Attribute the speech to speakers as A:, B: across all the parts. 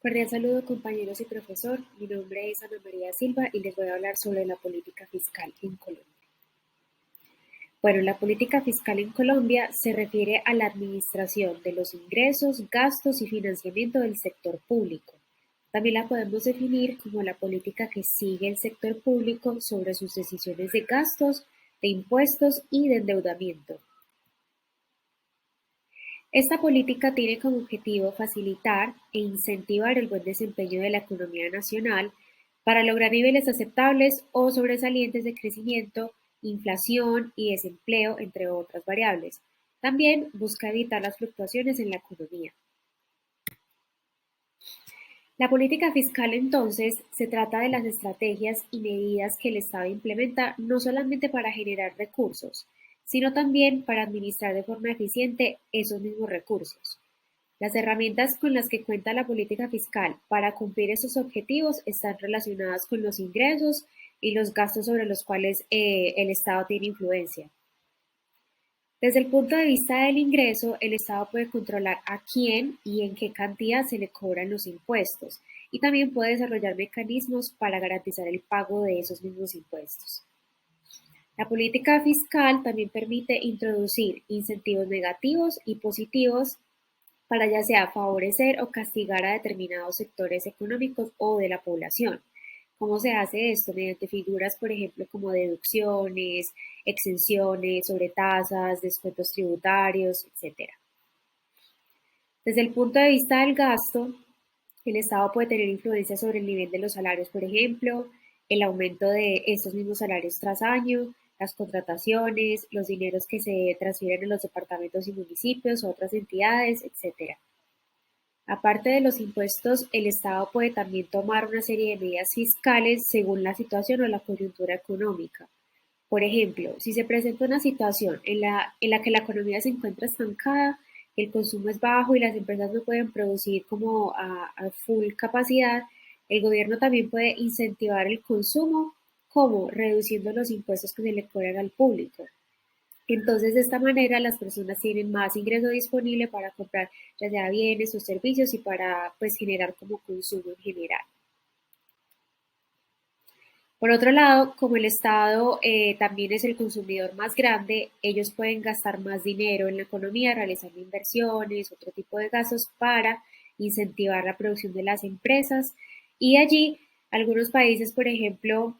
A: Cordial saludo compañeros y profesor, mi nombre es Ana María Silva y les voy a hablar sobre la política fiscal en Colombia. Bueno, la política fiscal en Colombia se refiere a la administración de los ingresos, gastos y financiamiento del sector público. También la podemos definir como la política que sigue el sector público sobre sus decisiones de gastos, de impuestos y de endeudamiento. Esta política tiene como objetivo facilitar e incentivar el buen desempeño de la economía nacional para lograr niveles aceptables o sobresalientes de crecimiento, inflación y desempleo, entre otras variables. También busca evitar las fluctuaciones en la economía. La política fiscal, entonces, se trata de las estrategias y medidas que el Estado implementa no solamente para generar recursos, sino también para administrar de forma eficiente esos mismos recursos. Las herramientas con las que cuenta la política fiscal para cumplir esos objetivos están relacionadas con los ingresos y los gastos sobre los cuales el Estado tiene influencia. Desde el punto de vista del ingreso, el Estado puede controlar a quién y en qué cantidad se le cobran los impuestos y también puede desarrollar mecanismos para garantizar el pago de esos mismos impuestos. La política fiscal también permite introducir incentivos negativos y positivos para ya sea favorecer o castigar a determinados sectores económicos o de la población. ¿Cómo se hace esto? Mediante figuras, por ejemplo, como deducciones, exenciones sobre tasas, descuentos tributarios, etcétera. Desde el punto de vista del gasto, el Estado puede tener influencia sobre el nivel de los salarios, por ejemplo, el aumento de estos mismos salarios tras año, las contrataciones, los dineros que se transfieren en los departamentos y municipios o otras entidades, etcétera. Aparte de los impuestos, el Estado puede también tomar una serie de medidas fiscales según la situación o la coyuntura económica. Por ejemplo, si se presenta una situación en la que la economía se encuentra estancada, el consumo es bajo y las empresas no pueden producir como a full capacidad, el gobierno también puede incentivar el consumo, como reduciendo los impuestos que se le cobran al público. Entonces, de esta manera, las personas tienen más ingreso disponible para comprar ya sea bienes o servicios y para pues generar como consumo en general. Por otro lado, como el Estado también es el consumidor más grande, ellos pueden gastar más dinero en la economía, realizando inversiones, otro tipo de gastos para incentivar la producción de las empresas. Y allí, algunos países, por ejemplo,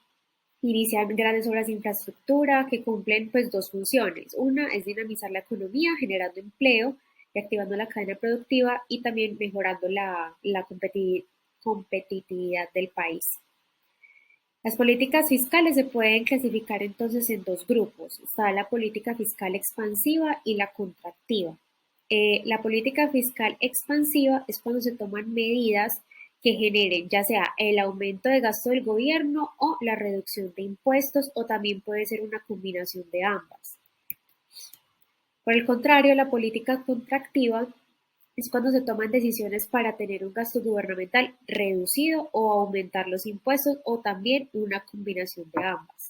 A: inician grandes obras de infraestructura que cumplen pues dos funciones. Una es dinamizar la economía, generando empleo y activando la cadena productiva y también mejorando la competitividad del país. Las políticas fiscales se pueden clasificar entonces en dos grupos. Está la política fiscal expansiva y la contractiva. La política fiscal expansiva es cuando se toman medidas que generen ya sea el aumento de gasto del gobierno o la reducción de impuestos o también puede ser una combinación de ambas. Por el contrario, la política contractiva es cuando se toman decisiones para tener un gasto gubernamental reducido o aumentar los impuestos o también una combinación de ambas.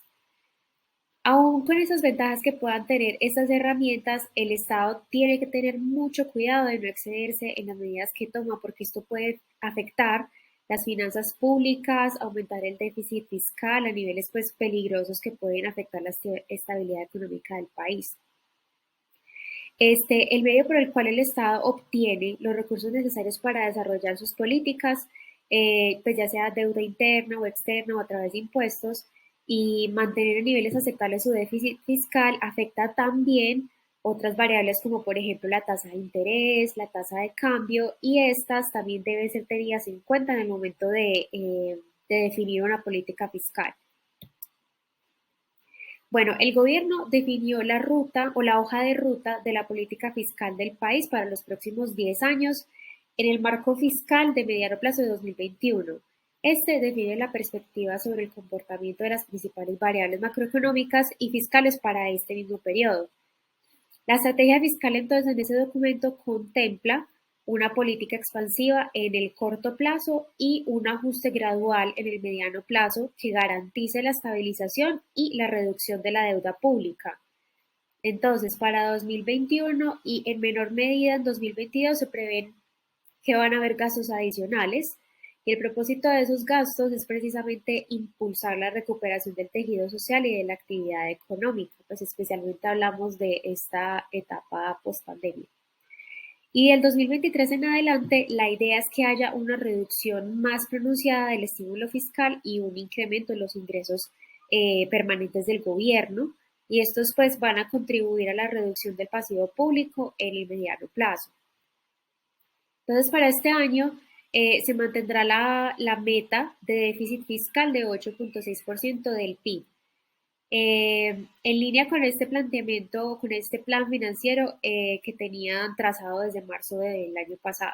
A: Aún con esas ventajas que puedan tener estas herramientas, el Estado tiene que tener mucho cuidado de no excederse en las medidas que toma porque esto puede afectar las finanzas públicas, aumentar el déficit fiscal a niveles pues peligrosos que pueden afectar la estabilidad económica del país. El medio por el cual el Estado obtiene los recursos necesarios para desarrollar sus políticas, pues ya sea deuda interna o externa o a través de impuestos, y mantener en niveles aceptables su déficit fiscal afecta también otras variables como por ejemplo la tasa de interés, la tasa de cambio, y estas también deben ser tenidas en cuenta en el momento de definir una política fiscal. Bueno, el gobierno definió la ruta o la hoja de ruta de la política fiscal del país para los próximos 10 años en el marco fiscal de mediano plazo de 2021. Este define la perspectiva sobre el comportamiento de las principales variables macroeconómicas y fiscales para este mismo periodo. La estrategia fiscal entonces en ese documento contempla una política expansiva en el corto plazo y un ajuste gradual en el mediano plazo que garantice la estabilización y la reducción de la deuda pública. Entonces, para 2021 y en menor medida en 2022 se prevén que van a haber gastos adicionales, Y el propósito de esos gastos es precisamente impulsar la recuperación del tejido social y de la actividad económica, pues especialmente hablamos de esta etapa post-pandemia. Y del 2023 en adelante, la idea es que haya una reducción más pronunciada del estímulo fiscal y un incremento en los ingresos permanentes del gobierno. Y estos pues van a contribuir a la reducción del pasivo público en el mediano plazo. Entonces, para este año se mantendrá la meta de déficit fiscal de 8,6% del PIB. En línea con este planteamiento, con este plan financiero que tenían trazado desde marzo del año pasado.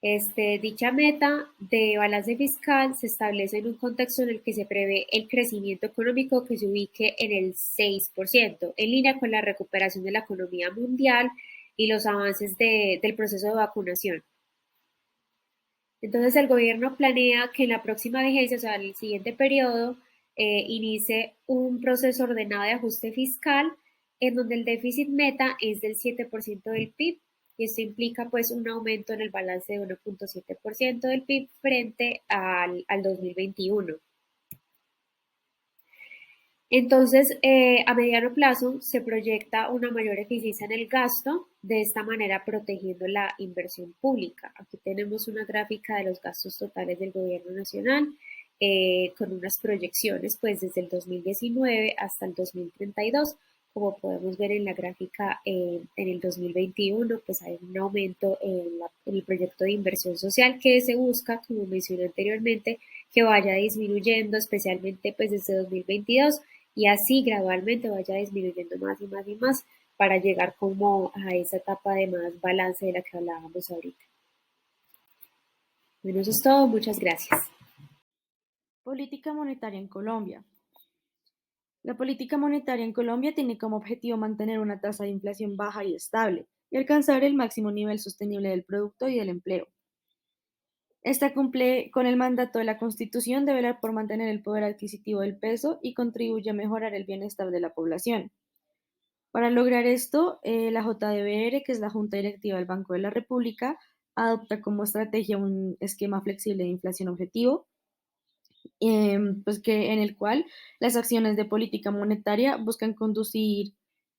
A: Dicha meta de balance fiscal se establece en un contexto en el que se prevé el crecimiento económico que se ubique en el 6%, en línea con la recuperación de la economía mundial y los avances del proceso de vacunación. Entonces, el gobierno planea que en la próxima vigencia, o sea, en el siguiente periodo, inicie un proceso ordenado de ajuste fiscal en donde el déficit meta es del 7% del PIB y esto implica pues un aumento en el balance de 1,7% del PIB frente al 2021. Entonces, a mediano plazo se proyecta una mayor eficiencia en el gasto, de esta manera protegiendo la inversión pública. Aquí tenemos una gráfica de los gastos totales del gobierno nacional con unas proyecciones pues desde el 2019 hasta el 2032. Como podemos ver en la gráfica, en el 2021 pues hay un aumento en el proyecto de inversión social que se busca, como mencioné anteriormente, que vaya disminuyendo, especialmente pues desde 2022 y así gradualmente vaya disminuyendo más y más y más para llegar como a esa etapa de más balance de la que hablábamos ahorita. Bueno, eso es todo. Muchas gracias.
B: Política monetaria en Colombia. La política monetaria en Colombia tiene como objetivo mantener una tasa de inflación baja y estable y alcanzar el máximo nivel sostenible del producto y del empleo. Esta cumple con el mandato de la Constitución de velar por mantener el poder adquisitivo del peso y contribuye a mejorar el bienestar de la población. Para lograr esto, la JDBR, que es la Junta Directiva del Banco de la República, adopta como estrategia un esquema flexible de inflación objetivo, pues que, en el cual las acciones de política monetaria buscan conducir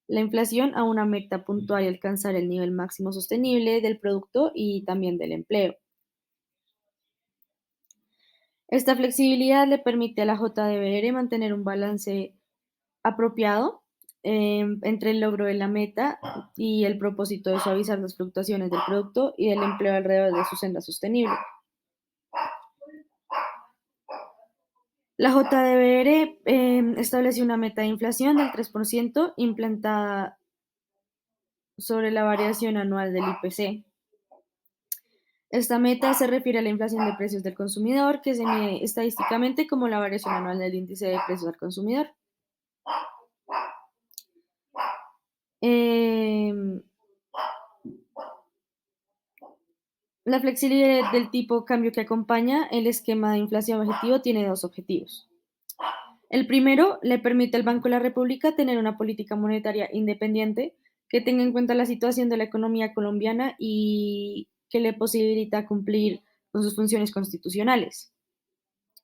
B: la inflación a una meta puntual y alcanzar el nivel máximo sostenible del producto y también del empleo. Esta flexibilidad le permite a la JDBR mantener un balance apropiado entre el logro de la meta y el propósito de suavizar las fluctuaciones del producto y del empleo alrededor de su senda sostenible. La JDBR estableció una meta de inflación del 3% implantada sobre la variación anual del IPC. Esta meta se refiere a la inflación de precios del consumidor, que se mide estadísticamente como la variación anual del índice de precios al consumidor. Em, la flexibilidad del tipo cambio que acompaña el esquema de inflación objetivo tiene dos objetivos. El primero le permite al Banco de la República tener una política monetaria independiente que tenga en cuenta la situación de la economía colombiana y que le posibilita cumplir con sus funciones constitucionales.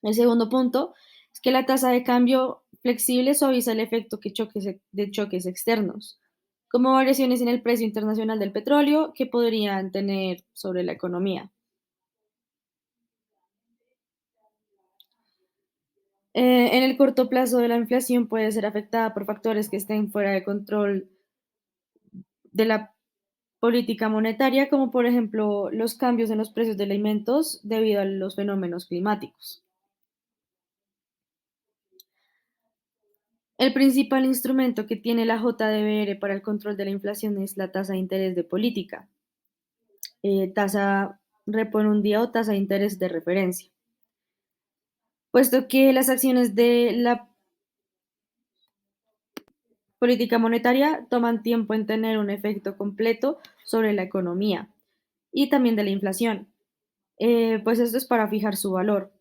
B: El segundo punto es que la tasa de cambio flexible suaviza el efecto de choques externos, como variaciones en el precio internacional del petróleo que podrían tener sobre la economía. En el corto plazo, la inflación puede ser afectada por factores que estén fuera de control de la política monetaria, como por ejemplo los cambios en los precios de alimentos debido a los fenómenos climáticos. El principal instrumento que tiene la JDBR para el control de la inflación es la tasa de interés de política, tasa repo en un día o tasa de interés de referencia, puesto que las acciones de la política monetaria toman tiempo en tener un efecto completo sobre la economía y también de la inflación. Pues esto es para fijar su valor.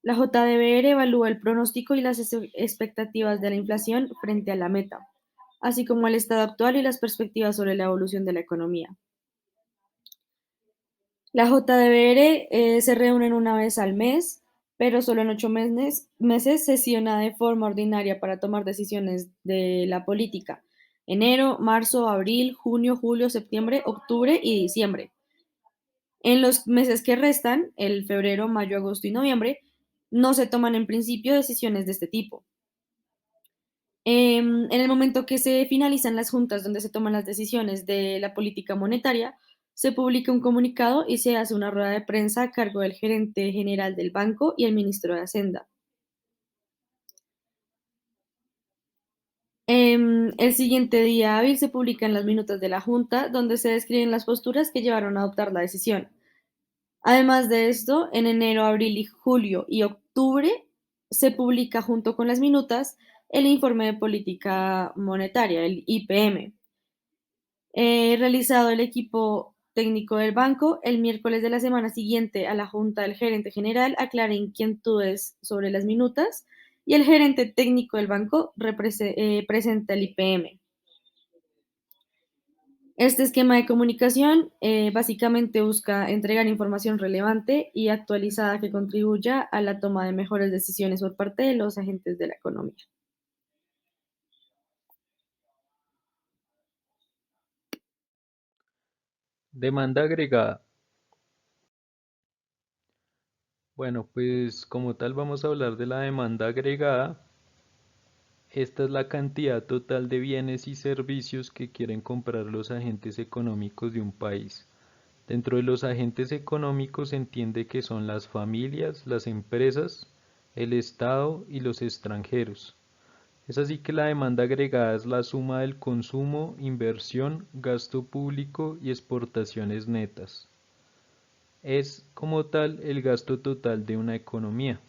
B: La JDBR evalúa el pronóstico y las expectativas de la inflación frente a la meta, así como el estado actual y las perspectivas sobre la evolución de la economía. La JDBR se reúnen una vez al mes, pero solo en 8 meses sesiona de forma ordinaria para tomar decisiones de la política. Enero, marzo, abril, junio, julio, septiembre, octubre y diciembre. En los meses que restan, el febrero, mayo, agosto y noviembre, no se toman en principio decisiones de este tipo. En el momento que se finalizan las juntas donde se toman las decisiones de la política monetaria, se publica un comunicado y se hace una rueda de prensa a cargo del gerente general del banco y el ministro de Hacienda. El siguiente día hábil se publican las minutas de la junta donde se describen las posturas que llevaron a adoptar la decisión. Además de esto, en enero, abril y julio y octubre se publica junto con las minutas el informe de política monetaria, el IPM, realizado el equipo técnico del banco. El miércoles de la semana siguiente a la junta del gerente general aclara inquietudes sobre las minutas y el gerente técnico del banco presenta el IPM. Este esquema de comunicación básicamente busca entregar información relevante y actualizada que contribuya a la toma de mejores decisiones por parte de los agentes de la economía.
C: Demanda agregada. Bueno, pues como tal vamos a hablar de la demanda agregada. Esta es la cantidad total de bienes y servicios que quieren comprar los agentes económicos de un país. Dentro de los agentes económicos se entiende que son las familias, las empresas, el Estado y los extranjeros. Es así que la demanda agregada es la suma del consumo, inversión, gasto público y exportaciones netas. Es como tal el gasto total de una economía.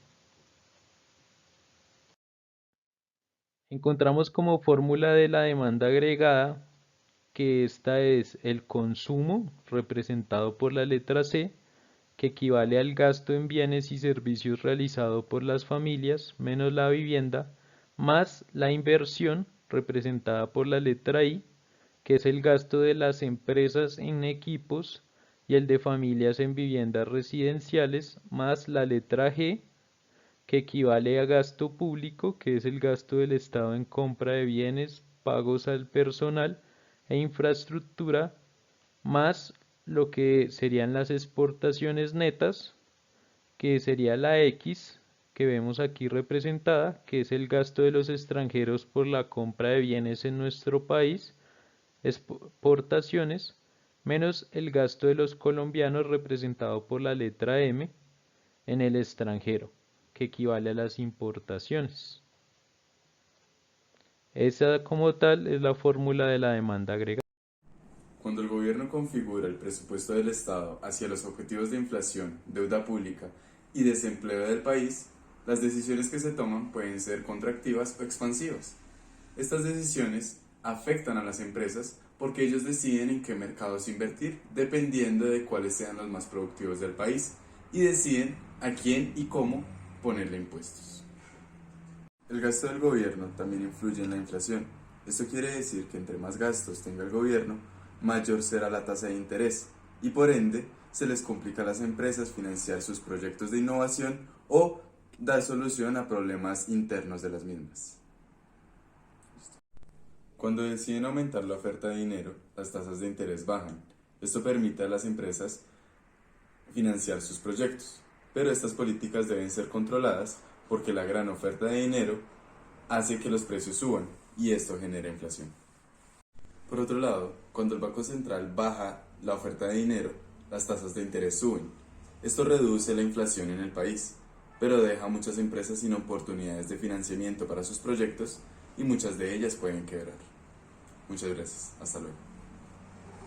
C: Encontramos como fórmula de la demanda agregada que esta es el consumo representado por la letra C, que equivale al gasto en bienes y servicios realizado por las familias menos la vivienda, más la inversión representada por la letra I, que es el gasto de las empresas en equipos y el de familias en viviendas residenciales, más la letra G, que equivale a gasto público, que es el gasto del Estado en compra de bienes, pagos al personal e infraestructura, más lo que serían las exportaciones netas, que sería la X, que vemos aquí representada, que es el gasto de los extranjeros por la compra de bienes en nuestro país, exportaciones, menos el gasto de los colombianos representado por la letra M en el extranjero, que equivale a las importaciones. Esa como tal es la fórmula de la demanda agregada.
D: Cuando el gobierno configura el presupuesto del Estado hacia los objetivos de inflación, deuda pública y desempleo del país, las decisiones que se toman pueden ser contractivas o expansivas. Estas decisiones afectan a las empresas porque ellos deciden en qué mercados invertir dependiendo de cuáles sean los más productivos del país y deciden a quién y cómo ponerle impuestos. El gasto del gobierno también influye en la inflación. Esto quiere decir que entre más gastos tenga el gobierno, mayor será la tasa de interés y por ende se les complica a las empresas financiar sus proyectos de innovación o dar solución a problemas internos de las mismas. Cuando deciden aumentar la oferta de dinero, las tasas de interés bajan. Esto permite a las empresas financiar sus proyectos, pero estas políticas deben ser controladas porque la gran oferta de dinero hace que los precios suban y esto genera inflación. Por otro lado, cuando el Banco Central baja la oferta de dinero, las tasas de interés suben. Esto reduce la inflación en el país, pero deja a muchas empresas sin oportunidades de financiamiento para sus proyectos y muchas de ellas pueden quebrar. Muchas gracias. Hasta luego.